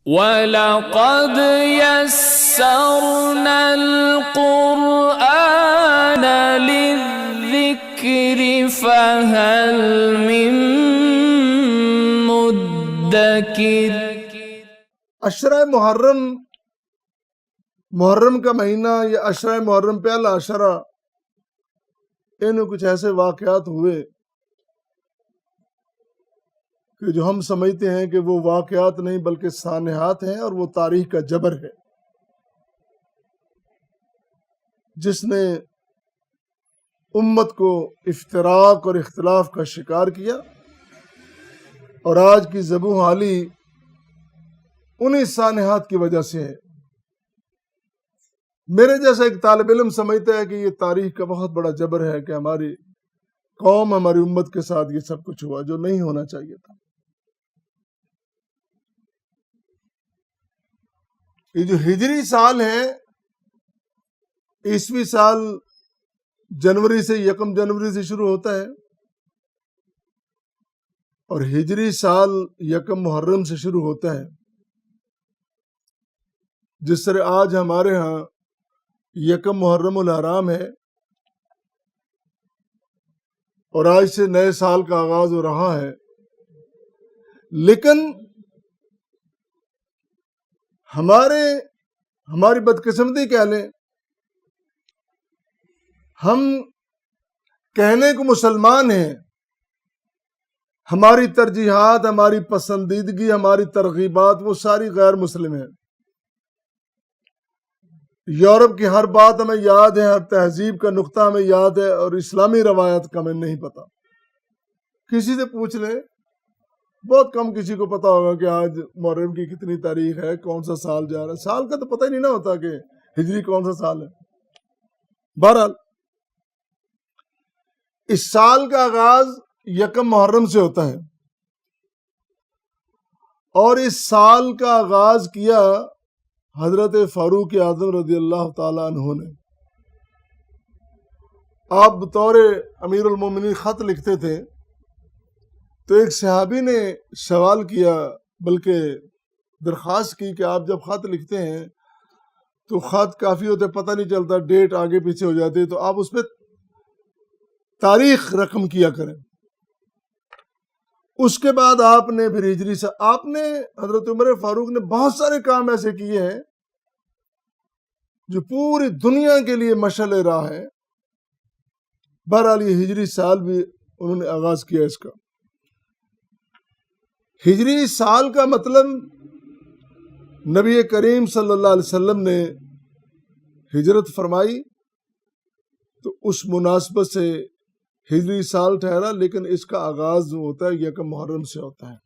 وَلَقَدْ يَسَّرْنَا الْقُرْآنَ لِلذِّكْرِ فَهَلْ مِن مُدَّكِرٍ۔ عشرہ محرم کا مہینہ یا عشرہ محرم پہلا عشرہ، ان کچھ ایسے واقعات ہوئے کہ جو ہم سمجھتے ہیں کہ وہ واقعات نہیں بلکہ سانحات ہیں، اور وہ تاریخ کا جبر ہے جس نے امت کو افتراق اور اختلاف کا شکار کیا، اور آج کی زبوں حالی انہی سانحات کی وجہ سے ہے۔ میرے جیسا ایک طالب علم سمجھتا ہے کہ یہ تاریخ کا بہت بڑا جبر ہے کہ ہماری قوم، ہماری امت کے ساتھ یہ سب کچھ ہوا جو نہیں ہونا چاہیے تھا۔ یہ جو ہجری سال ہے، عیسوی سال جنوری سے، 1 جنوری سے شروع ہوتا ہے، اور ہجری سال 1 محرم سے شروع ہوتا ہے۔ جس طرح آج ہمارے ہاں 1 محرم الحرام ہے، اور آج سے نئے سال کا آغاز ہو رہا ہے، لیکن ہماری بدقسمتی کہہ لیں، ہم کہنے کو مسلمان ہیں، ہماری ترجیحات، ہماری پسندیدگی، ہماری ترغیبات وہ ساری غیر مسلم ہیں۔ یورپ کی ہر بات ہمیں یاد ہے، ہر تہذیب کا نقطہ ہمیں یاد ہے، اور اسلامی روایت کا ہمیں نہیں پتا۔ کسی سے پوچھ لیں، بہت کم کسی کو پتا ہوگا کہ آج محرم کی کتنی تاریخ ہے، کون سا سال جا رہا ہے۔ سال کا تو پتہ ہی نہیں نہ ہوتا کہ ہجری کون سا سال ہے۔ بہرحال اس سال کا آغاز 1 محرم سے ہوتا ہے، اور اس سال کا آغاز کیا حضرت فاروق اعظم رضی اللہ تعالی عنہ نے۔ آپ بطور امیر المومنین خط لکھتے تھے، تو ایک صحابی نے سوال کیا، بلکہ درخواست کی کہ آپ جب خط لکھتے ہیں تو خط کافی ہوتے، پتہ نہیں چلتا، ڈیٹ آگے پیچھے ہو جاتی، تو آپ اس پہ تاریخ رقم کیا کریں۔ اس کے بعد آپ نے پھر ہجری سے، آپ نے حضرت عمر فاروق نے بہت سارے کام ایسے کیے ہیں جو پوری دنیا کے لیے مشعل راہ ہے۔ بہرحال یہ ہجری سال بھی انہوں نے آغاز کیا اس کا۔ ہجری سال کا مطلب نبی کریم صلی اللہ علیہ وسلم نے ہجرت فرمائی، تو اس مناسبت سے ہجری سال ٹھہرا، لیکن اس کا آغاز ہوتا ہے 1 محرم سے ہوتا ہے۔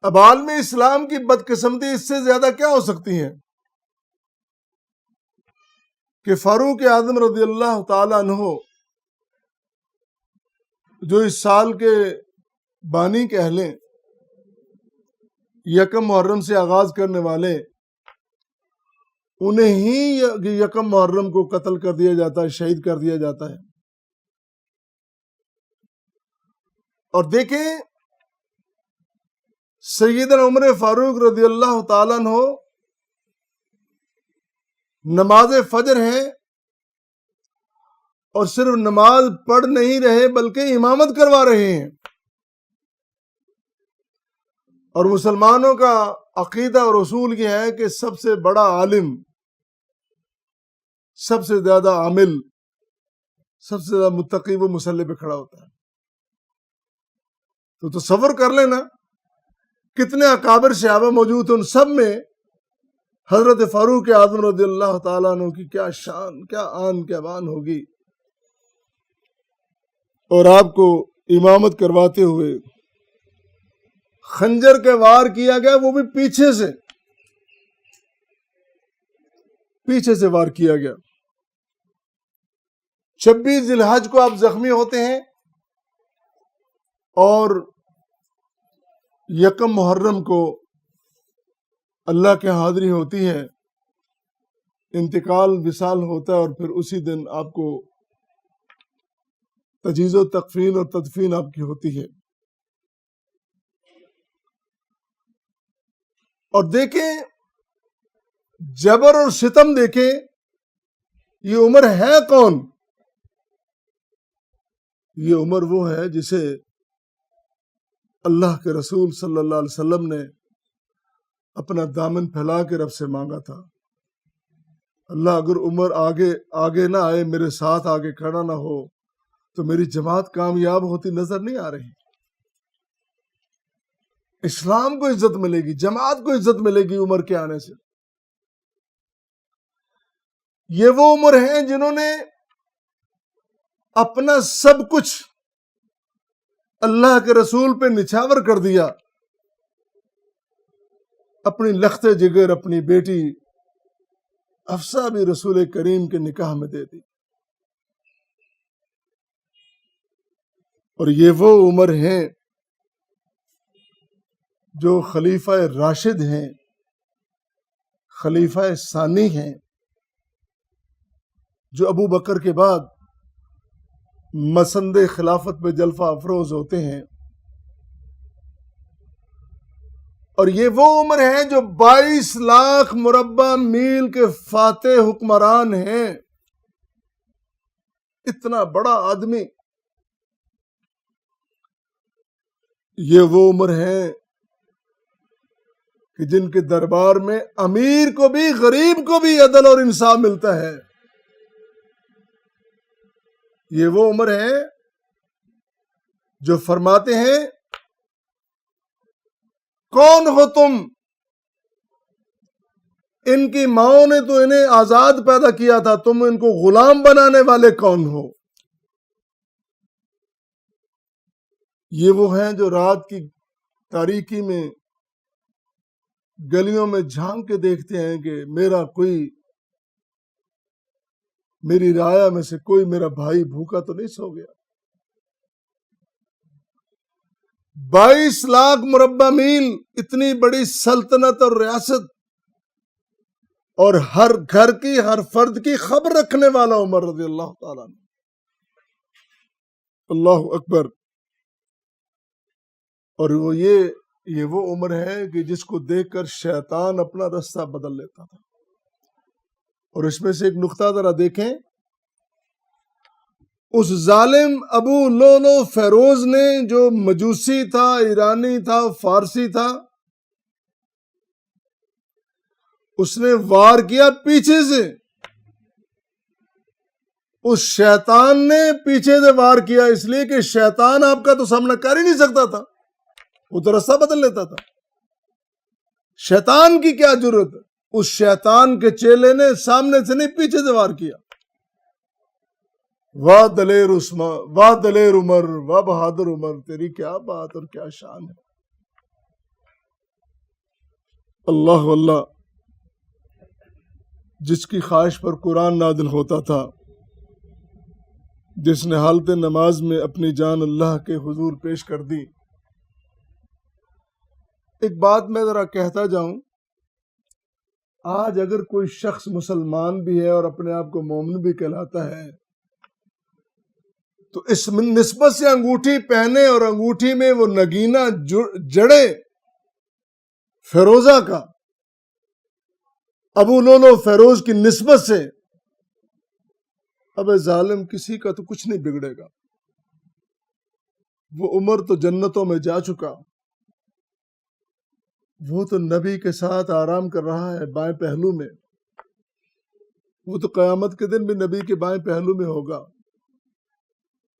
اب عالم اسلام کی بدقسمتی اس سے زیادہ کیا ہو سکتی ہے کہ فاروق اعظم رضی اللہ تعالی عنہ، جو اس سال کے بانی کہہ لیں، 1 محرم سے آغاز کرنے والے، انہیں ہی 1 محرم کو قتل کر دیا جاتا ہے، شہید کر دیا جاتا ہے۔ اور دیکھیں، سیدنا عمر فاروق رضی اللہ تعالیٰ عنہ نماز فجر ہیں، اور صرف نماز پڑھ نہیں رہے بلکہ امامت کروا رہے ہیں۔ اور مسلمانوں کا عقیدہ اور اصول یہ ہے کہ سب سے بڑا عالم، سب سے زیادہ عامل، سب سے زیادہ متقی وہ مصلی پہ کھڑا ہوتا ہے۔ تو تصور کر لینا کتنے اکابر صحابہ موجود ہیں، ان سب میں حضرت فاروق اعظم رضی اللہ تعالیٰ عنہ کی کیا شان، کیا آن، کیا بان ہوگی۔ اور آپ کو امامت کرواتے ہوئے خنجر کے وار کیا گیا، وہ بھی پیچھے سے وار کیا گیا۔ 26 ذی الحج کو آپ زخمی ہوتے ہیں، اور 1 محرم کو اللہ کے حاضری ہوتی ہے، انتقال وصال ہوتا ہے، اور پھر اسی دن آپ کو تجہیز و تکفین اور تدفین آپ کی ہوتی ہے۔ اور دیکھیں جبر اور ستم دیکھیں، یہ عمر ہے کون؟ یہ عمر وہ ہے جسے اللہ کے رسول صلی اللہ علیہ وسلم نے اپنا دامن پھیلا کے رب سے مانگا تھا، اللہ اگر عمر آگے نہ آئے، میرے ساتھ آگے کھڑا نہ ہو تو میری جماعت کامیاب ہوتی نظر نہیں آ رہی۔ اسلام کو عزت ملے گی، جماعت کو عزت ملے گی عمر کے آنے سے۔ یہ وہ عمر ہیں جنہوں نے اپنا سب کچھ اللہ کے رسول پہ نچھاور کر دیا، اپنی لخت جگر اپنی بیٹی حفصہ بھی رسول کریم کے نکاح میں دے دی۔ اور یہ وہ عمر ہیں جو خلیفہ راشد ہیں، خلیفہ ثانی ہیں، جو ابو بکر کے بعد مسند خلافت پہ جلفہ افروز ہوتے ہیں۔ اور یہ وہ عمر ہیں جو 22 لاکھ مربع میل کے فاتح حکمران ہیں۔ اتنا بڑا آدمی، یہ وہ عمر ہیں کہ جن کے دربار میں امیر کو بھی غریب کو بھی عدل اور انصاف ملتا ہے۔ یہ وہ عمر ہے جو فرماتے ہیں کون ہو تم؟ ان کی ماؤں نے تو انہیں آزاد پیدا کیا تھا، تم ان کو غلام بنانے والے کون ہو؟ یہ وہ ہیں جو رات کی تاریکی میں گلیوں میں جھانک کے دیکھتے ہیں کہ میری رعایا میں سے کوئی میرا بھائی بھوکا تو نہیں سو گیا۔ 22 لاکھ مربع میل، اتنی بڑی سلطنت اور ریاست، اور ہر گھر کی ہر فرد کی خبر رکھنے والا عمر رضی اللہ تعالیٰ عنہ۔ اللہ اکبر۔ اور یہ وہ عمر ہے کہ جس کو دیکھ کر شیطان اپنا رستہ بدل لیتا تھا۔ اور اس میں سے ایک نقطہ ذرا دیکھیں، اس ظالم ابو لولو فیروز نے، جو مجوسی تھا، ایرانی تھا، فارسی تھا، اس نے وار کیا پیچھے سے۔ اس شیطان نے پیچھے سے وار کیا، اس لیے کہ شیطان آپ کا تو سامنا کر ہی نہیں سکتا تھا، وہ تو رستہ بدل لیتا تھا۔ شیطان کی کیا جرت؟ اس شیطان کے چیلے نے سامنے سے نہیں پیچھے سے وار کیا۔ واہ دلیر واہ دلیر عمر، واہ بہادر عمر، تیری کیا بات اور کیا شان ہے۔ اللہ واللہ، جس کی خواہش پر قرآن نازل ہوتا تھا، جس نے حالت نماز میں اپنی جان اللہ کے حضور پیش کر دی۔ ایک بات میں ذرا کہتا جاؤں، آج اگر کوئی شخص مسلمان بھی ہے اور اپنے آپ کو مومن بھی کہلاتا ہے، تو اس نسبت سے انگوٹھی پہنے اور انگوٹھی میں وہ نگینہ جڑے فیروزہ کا، ابو لولو فیروز کی نسبت سے، اب ظالم کسی کا تو کچھ نہیں بگڑے گا۔ وہ عمر تو جنتوں میں جا چکا، وہ تو نبی کے ساتھ آرام کر رہا ہے بائیں پہلو میں، وہ تو قیامت کے دن بھی نبی کے بائیں پہلو میں ہوگا،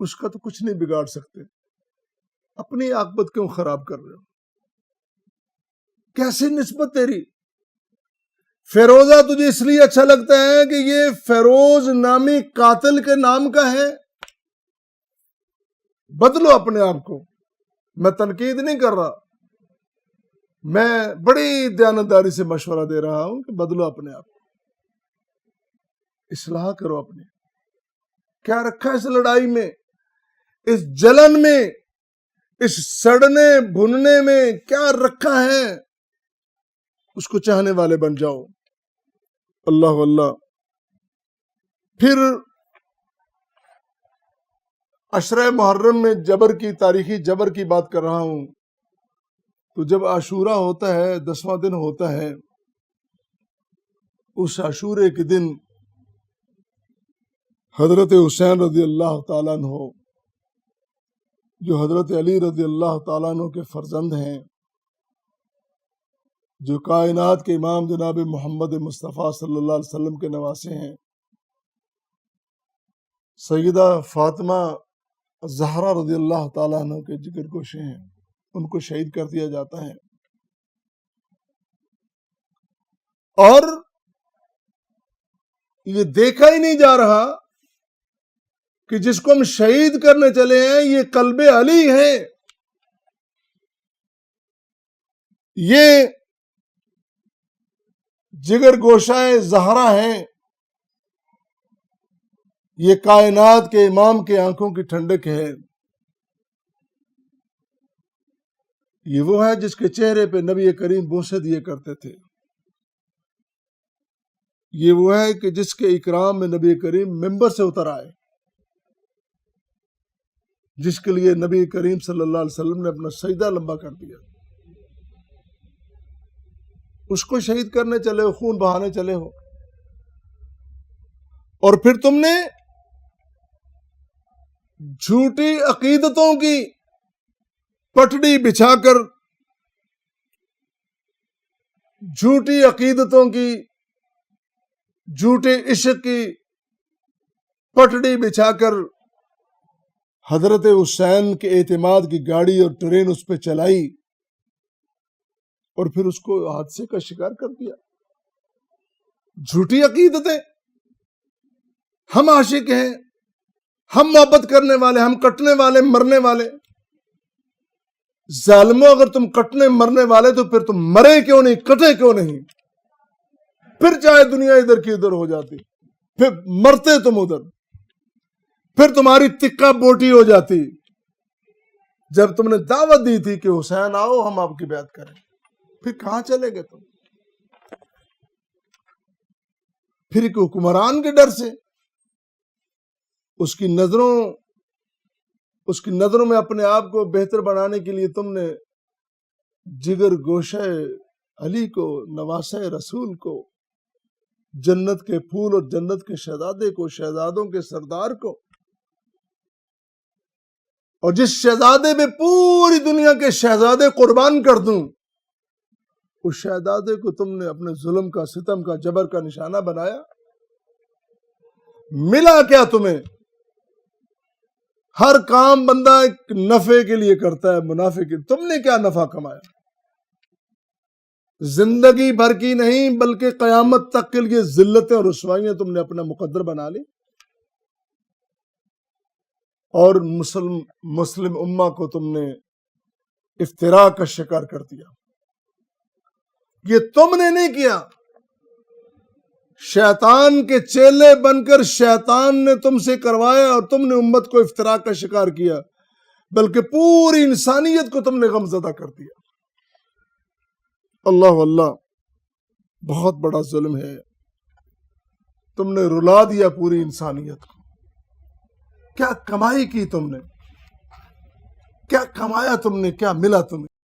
اس کا تو کچھ نہیں بگاڑ سکتے۔ اپنی عاقبت کیوں خراب کر رہے ہو؟ کیسی نسبت تیری؟ فیروزہ تجھے اس لیے اچھا لگتا ہے کہ یہ فیروز نامی قاتل کے نام کا ہے؟ بدلو اپنے آپ کو۔ میں تنقید نہیں کر رہا، میں بڑی دیانتداری سے مشورہ دے رہا ہوں کہ بدلو اپنے آپ کو، اصلاح کرو اپنے۔ کیا رکھا اس لڑائی میں، اس جلن میں، اس سڑنے بھننے میں کیا رکھا ہے؟ اس کو چاہنے والے بن جاؤ۔ اللہ واللہ۔ پھر عشرہ محرم میں جبر کی، تاریخی جبر کی بات کر رہا ہوں، تو جب عاشورہ ہوتا ہے 10واں دن ہوتا ہے، اس عاشورے کے دن حضرت حسین رضی اللہ تعالیٰ عنہ، جو حضرت علی رضی اللہ تعالیٰ عنہ کے فرزند ہیں، جو کائنات کے امام جناب محمد مصطفیٰ صلی اللہ علیہ وسلم کے نواسے ہیں، سیدہ فاطمہ زہرا رضی اللہ تعالیٰ عنہ کے جگر گوشے ہیں، ان کو شہید کر دیا جاتا ہے۔ اور یہ دیکھا ہی نہیں جا رہا کہ جس کو ہم شہید کرنے چلے ہیں یہ قلب علی ہے، یہ جگر گوشہ زہرا ہیں، یہ کائنات کے امام کے آنکھوں کی ٹھنڈک ہے، یہ وہ ہے جس کے چہرے پہ نبی کریم بوسے دیے کرتے تھے، یہ وہ ہے کہ جس کے اکرام میں نبی کریم ممبر سے اتر آئے، جس کے لیے نبی کریم صلی اللہ علیہ وسلم نے اپنا سجدہ لمبا کر دیا۔ اس کو شہید کرنے چلے ہو، خون بہانے چلے ہو، اور پھر تم نے جھوٹی عقیدتوں کی پٹڑی بچھا کر، جھوٹی عقیدتوں کی، جھوٹے عشق کی پٹڑی بچھا کر حضرت حسین کے اعتماد کی گاڑی اور ٹرین اس پہ چلائی، اور پھر اس کو حادثے کا شکار کر دیا۔ جھوٹی عقیدتیں، ہم عاشق ہیں، ہم محبت کرنے والے، ہم کٹنے والے، مرنے والے۔ ظالموں، اگر تم کٹنے مرنے والے تو پھر تم مرے کیوں نہیں، کٹے کیوں نہیں؟ پھر چاہے دنیا ادھر کی ادھر ہو جاتی، پھر مرتے تم ادھر، پھر تمہاری تکہ بوٹی ہو جاتی۔ جب تم نے دعوت دی تھی کہ حسین آؤ ہم آپ کی بیعت کریں، پھر کہاں چلے گئے تم؟ پھر ایک حکمران کے ڈر سے، اس کی نظروں میں اپنے آپ کو بہتر بنانے کے لیے تم نے جگر گوشہ علی کو، نواسہ رسول کو، جنت کے پھول اور جنت کے شہزادے کو، شہزادوں کے سردار کو، اور جس شہزادے میں پوری دنیا کے شہزادے قربان کر دوں، اس شہزادے کو تم نے اپنے ظلم کا، ستم کا، جبر کا نشانہ بنایا۔ ملا کیا تمہیں؟ ہر کام بندہ ایک نفع کے لیے کرتا ہے، منافع کے۔ تم نے کیا نفع کمایا؟ زندگی بھر کی نہیں بلکہ قیامت تک کے لیے ذلتیں اور رسوائیاں تم نے اپنا مقدر بنا لی، اور مسلم امہ کو تم نے افتراء کا شکار کر دیا۔ یہ تم نے نہیں کیا، شیطان کے چیلے بن کر شیطان نے تم سے کروایا، اور تم نے امت کو افتراء کا شکار کیا، بلکہ پوری انسانیت کو تم نے غمزدہ کر دیا۔ اللہ اللہ، بہت بڑا ظلم ہے، تم نے رلا دیا پوری انسانیت کو۔ کیا کمائی کی تم نے؟ کیا کمایا تم نے؟ کیا ملا تمہیں؟